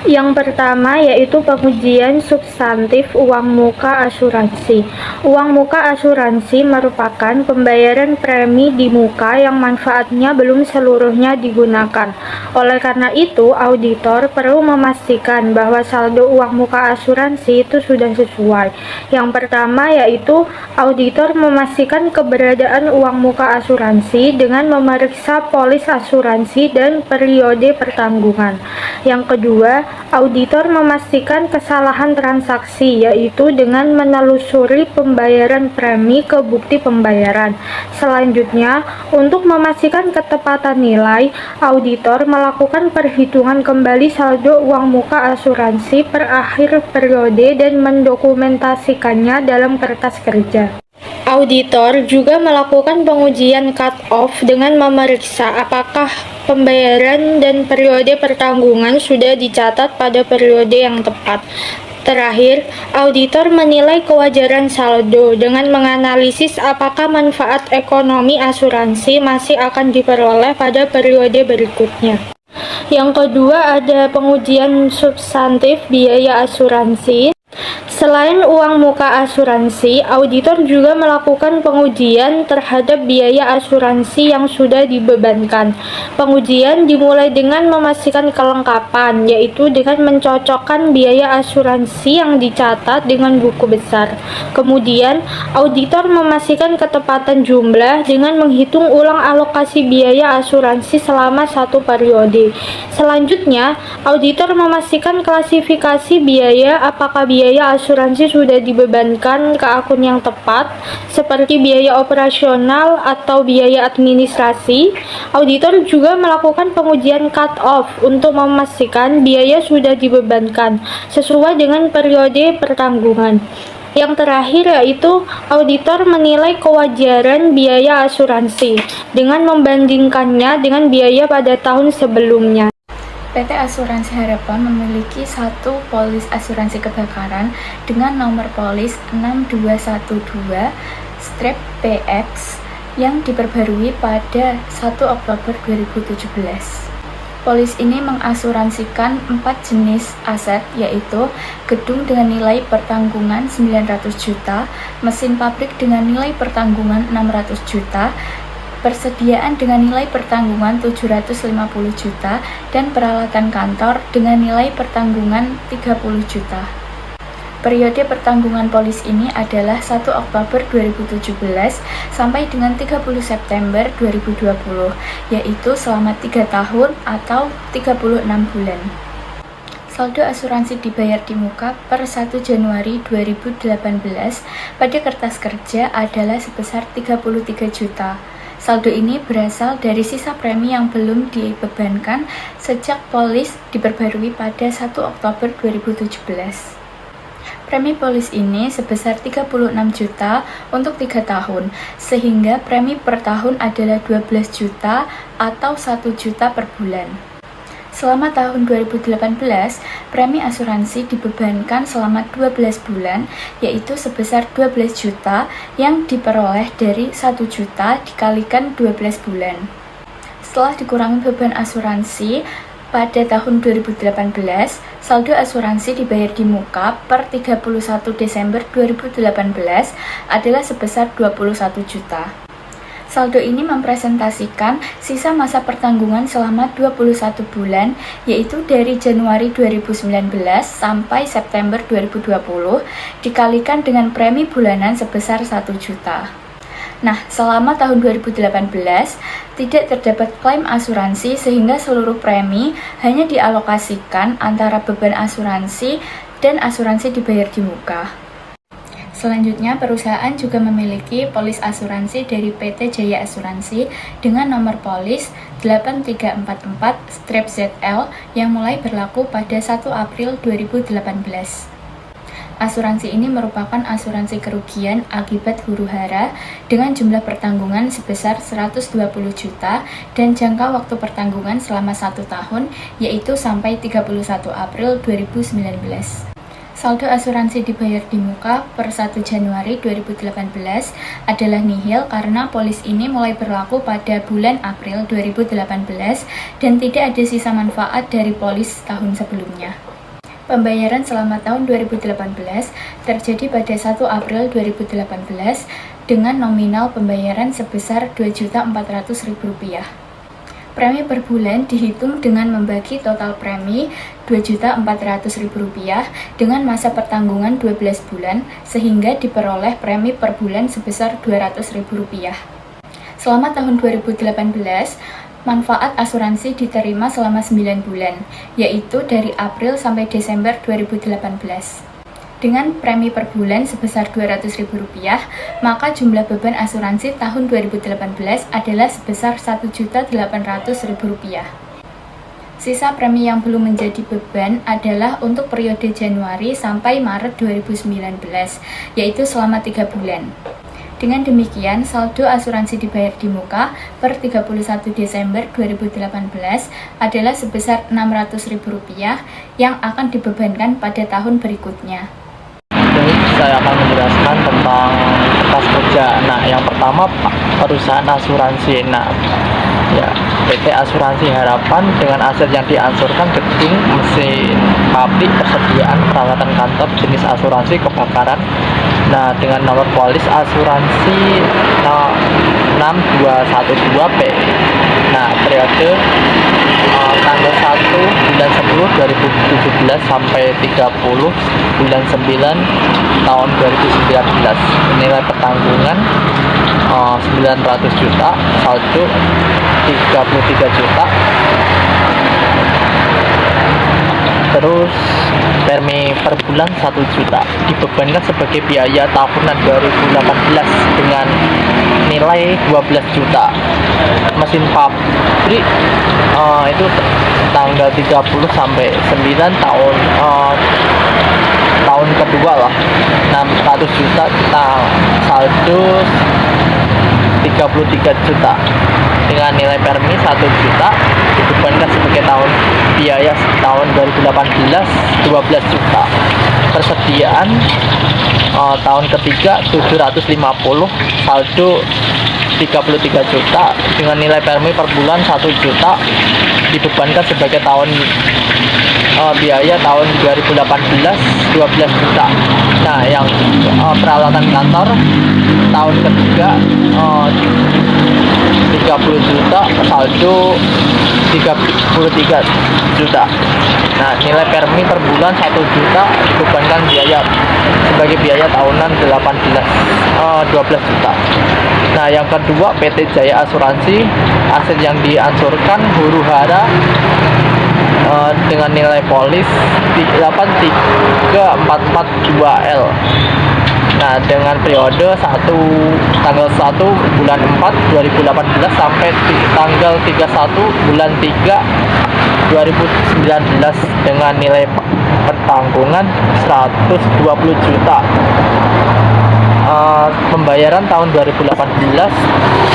Yang pertama yaitu pengujian substantif uang muka asuransi. Uang muka asuransi merupakan pembayaran premi di muka yang manfaatnya belum seluruhnya digunakan. Oleh karena itu, auditor perlu memastikan bahwa saldo uang muka asuransi itu sudah sesuai. Yang pertama yaitu auditor memastikan keberadaan uang muka asuransi dengan memeriksa polis asuransi dan periode pertanggungan. Yang kedua, auditor memastikan kesalahan transaksi, yaitu dengan menelusuri pembayaran premi ke bukti pembayaran. Selanjutnya, untuk memastikan ketepatan nilai, auditor melakukan perhitungan kembali saldo uang muka asuransi per akhir periode dan mendokumentasikannya dalam kertas kerja. Auditor juga melakukan pengujian cut-off dengan memeriksa apakah pembayaran dan periode pertanggungan sudah dicatat pada periode yang tepat. Terakhir, auditor menilai kewajaran saldo dengan menganalisis apakah manfaat ekonomi asuransi masih akan diperoleh pada periode berikutnya. Yang kedua ada pengujian substantif biaya asuransi. Selain uang muka asuransi, auditor juga melakukan pengujian terhadap biaya asuransi yang sudah dibebankan. Pengujian dimulai dengan memastikan kelengkapan, yaitu dengan mencocokkan biaya asuransi yang dicatat dengan buku besar. Kemudian, auditor memastikan ketepatan jumlah dengan menghitung ulang alokasi biaya asuransi selama satu periode. Selanjutnya, auditor memastikan klasifikasi biaya, apakah biaya asuransi sudah dibebankan ke akun yang tepat, seperti biaya operasional atau biaya administrasi. Auditor juga melakukan pengujian cut-off untuk memastikan biaya sudah dibebankan sesuai dengan periode pertanggungan. Yang terakhir yaitu auditor menilai kewajaran biaya asuransi dengan membandingkannya dengan biaya pada tahun sebelumnya. PT Asuransi Harapan memiliki satu polis asuransi kebakaran dengan nomor polis 6212/PX yang diperbarui pada 1 Oktober 2017. Polis ini mengasuransikan 4 jenis aset, yaitu gedung dengan nilai pertanggungan 900 juta, mesin pabrik dengan nilai pertanggungan 600 juta, persediaan dengan nilai pertanggungan 750 juta, dan peralatan kantor dengan nilai pertanggungan 30 juta. Periode pertanggungan polis ini adalah 1 Oktober 2017 sampai dengan 30 September 2020, yaitu selama 3 tahun atau 36 bulan. Saldo asuransi dibayar di muka per 1 Januari 2018 pada kertas kerja adalah sebesar 33 juta. Saldo ini berasal dari sisa premi yang belum dibebankan sejak polis diperbarui pada 1 Oktober 2017. Premi polis ini sebesar 36 juta untuk 3 tahun, sehingga premi per tahun adalah 12 juta atau 1 juta per bulan. Selama tahun 2018, premi asuransi dibebankan selama 12 bulan, yaitu sebesar 12 juta yang diperoleh dari 1 juta dikalikan 12 bulan. Setelah dikurangi beban asuransi, pada tahun 2018, saldo asuransi dibayar di muka per 31 Desember 2018 adalah sebesar 21 juta. Saldo ini mempresentasikan sisa masa pertanggungan selama 21 bulan, yaitu dari Januari 2019 sampai September 2020, dikalikan dengan premi bulanan sebesar 1 juta. Nah, selama tahun 2018, tidak terdapat klaim asuransi sehingga seluruh premi hanya dialokasikan antara beban asuransi dan asuransi dibayar di muka. Selanjutnya, perusahaan juga memiliki polis asuransi dari PT Jaya Asuransi dengan nomor polis 8344/ZL yang mulai berlaku pada 1 April 2018. Asuransi ini merupakan asuransi kerugian akibat huru-hara dengan jumlah pertanggungan sebesar 120 juta dan jangka waktu pertanggungan selama 1 tahun, yaitu sampai 31 April 2019. Saldo asuransi dibayar di muka per 1 Januari 2018 adalah nihil karena polis ini mulai berlaku pada bulan April 2018 dan tidak ada sisa manfaat dari polis tahun sebelumnya. Pembayaran selama tahun 2018 terjadi pada 1 April 2018 dengan nominal pembayaran sebesar Rp2.400.000. Premi per bulan dihitung dengan membagi total premi Rp2.400.000 dengan masa pertanggungan 12 bulan sehingga diperoleh premi per bulan sebesar Rp200.000. Selama tahun 2018, manfaat asuransi diterima selama 9 bulan, yaitu dari April sampai Desember 2018. Dengan premi per bulan sebesar Rp200.000, maka jumlah beban asuransi tahun 2018 adalah sebesar Rp1.800.000. Sisa premi yang belum menjadi beban adalah untuk periode Januari sampai Maret 2019, yaitu selama 3 bulan. Dengan demikian, saldo asuransi dibayar di muka per 31 Desember 2018 adalah sebesar Rp600.000 yang akan dibebankan pada tahun berikutnya. Jadi saya akan menjelaskan tentang kertas kerja. Nah, yang pertama perusahaan asuransi. Nah, ya, PT Asuransi Harapan dengan aset yang diansurkan gedung, mesin, pabrik, persediaan peralatan kantor, jenis asuransi kebakaran. Nah, dengan nomor polis asuransi 6212P. Nah, periode tanggal 1 bulan 10 2017 sampai 30 bulan 9 tahun 2019. Nilai pertanggungan 900 juta, saldo 33 juta. Terus premi per bulan 1 juta dibebankan sebagai biaya tahunan 2018 dengan nilai 12 juta. Mesin pabrik itu tanggal 30 sampai 9 tahun kedua lah, 600 juta, saldo 33 juta dengan nilai premi 1 juta dibebankan sebagai biaya tahun 2018 12 juta. Persediaan tahun ketiga 750, saldo 33 juta dengan nilai premi per bulan 1 juta dibebankan sebagai biaya tahun 2018 12 juta. Nah, yang peralatan kantor tahun ketiga 30 juta, saldo 33 juta. Nah, nilai premi per bulan 1 juta dibebankan sebagai biaya tahunan 12 juta. Nah, yang kedua PT Jaya Asuransi, aset yang diansurkan huru hara dengan nilai polis 83442L. Nah, dengan periode tanggal 1 bulan 4 2018 sampai tanggal 31 bulan 3 2019 dengan nilai pertanggungan 120 juta. Pembayaran tahun 2018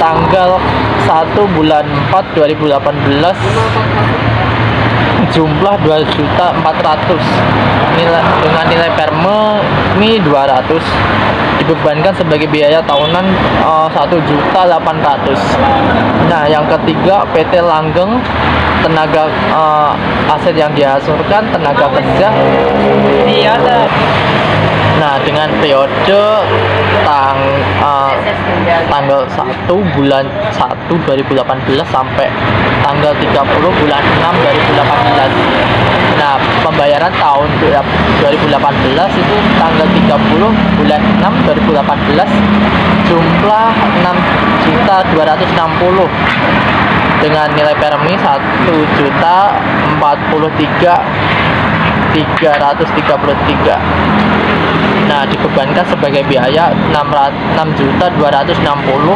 tanggal 1 bulan 4 2018 jumlah 2.400.000 dengan nilai premi 200 dibebankan sebagai biaya tahunan 1.800.000. Nah, yang ketiga PT Langgeng, tenaga aset yang dihasilkan tenaga kerja. Nah, dengan periode tanggal 1 bulan 1 2018 sampai tanggal 30 bulan 6 2018. Nah, pembayaran tahun 2018 itu tanggal 30 bulan 6 2018 jumlah 6.260.000 dengan nilai premi 1.043.333. Nah, dibebankan sebagai biaya 6.260.000.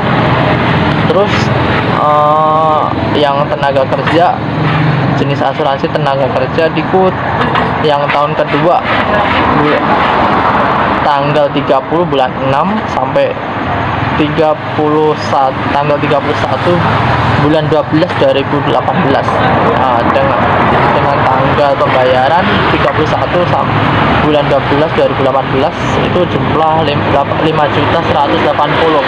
Terus yang tenaga kerja, jenis asuransi tenaga kerja dikut yang tahun kedua tanggal 30 bulan 6 sampai tanggal 31 bulan 12 2018. Dengan tanggal pembayaran 31 bulan 12 2018 itu jumlah 5.180.000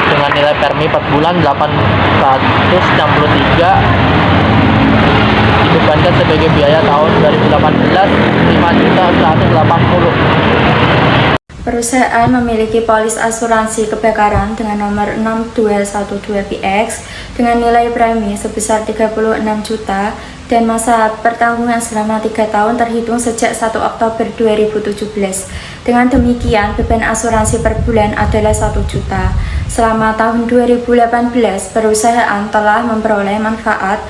dengan nilai premi per bulan 863 dibebankan sebagai biaya tahun 2018 5.180.000. Perusahaan memiliki polis asuransi kebakaran dengan nomor 6212PX dengan nilai premi sebesar 36 juta dan masa pertanggungan selama 3 tahun terhitung sejak 1 Oktober 2017. Dengan demikian, beban asuransi per bulan adalah 1 juta. Selama tahun 2018, perusahaan telah memperoleh manfaat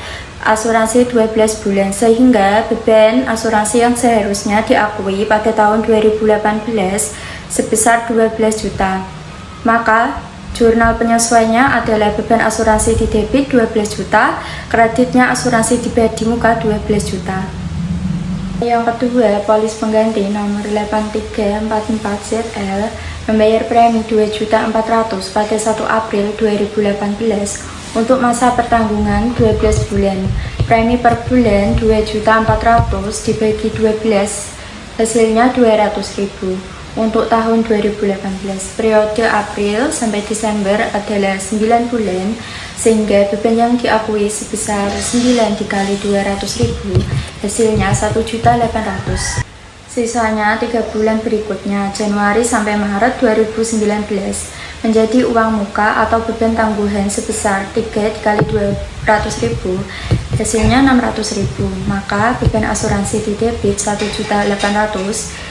asuransi 12 bulan sehingga beban asuransi yang seharusnya diakui pada tahun 2018 sebesar 12 juta. Maka jurnal penyesuaiannya adalah beban asuransi di debit 12 juta, kreditnya asuransi di muka 12 juta. Yang kedua, polis pengganti nomor 8344ZL membayar premi 2.400.000 pada 1 April 2018 untuk masa pertanggungan 12 bulan. Premi per bulan 2.400.000 dibagi 12, hasilnya 200.000. Untuk tahun 2018, periode April sampai Desember adalah 9 bulan, sehingga beban yang diakui sebesar 9 dikali 200.000, hasilnya 1.800.000. Sisanya 3 bulan berikutnya, Januari sampai Maret 2019, menjadi uang muka atau beban tangguhan sebesar 3 dikali 200.000, hasilnya 600.000. Maka beban asuransi di debit 1.800.000,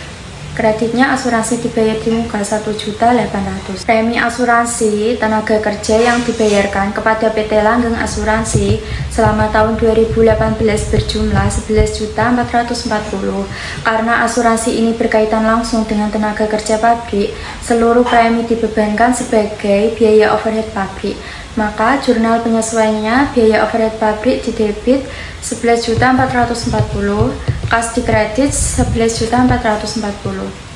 kreditnya asuransi dibayar di muka 1.800.000. Premi asuransi tenaga kerja yang dibayarkan kepada PT Langgeng Asuransi selama tahun 2018 berjumlah 11.440. Karena asuransi ini berkaitan langsung dengan tenaga kerja pabrik, seluruh premi dibebankan sebagai biaya overhead pabrik. Maka jurnal penyesuaiannya biaya overhead pabrik di debit 11.440, kas di kredit 11.440.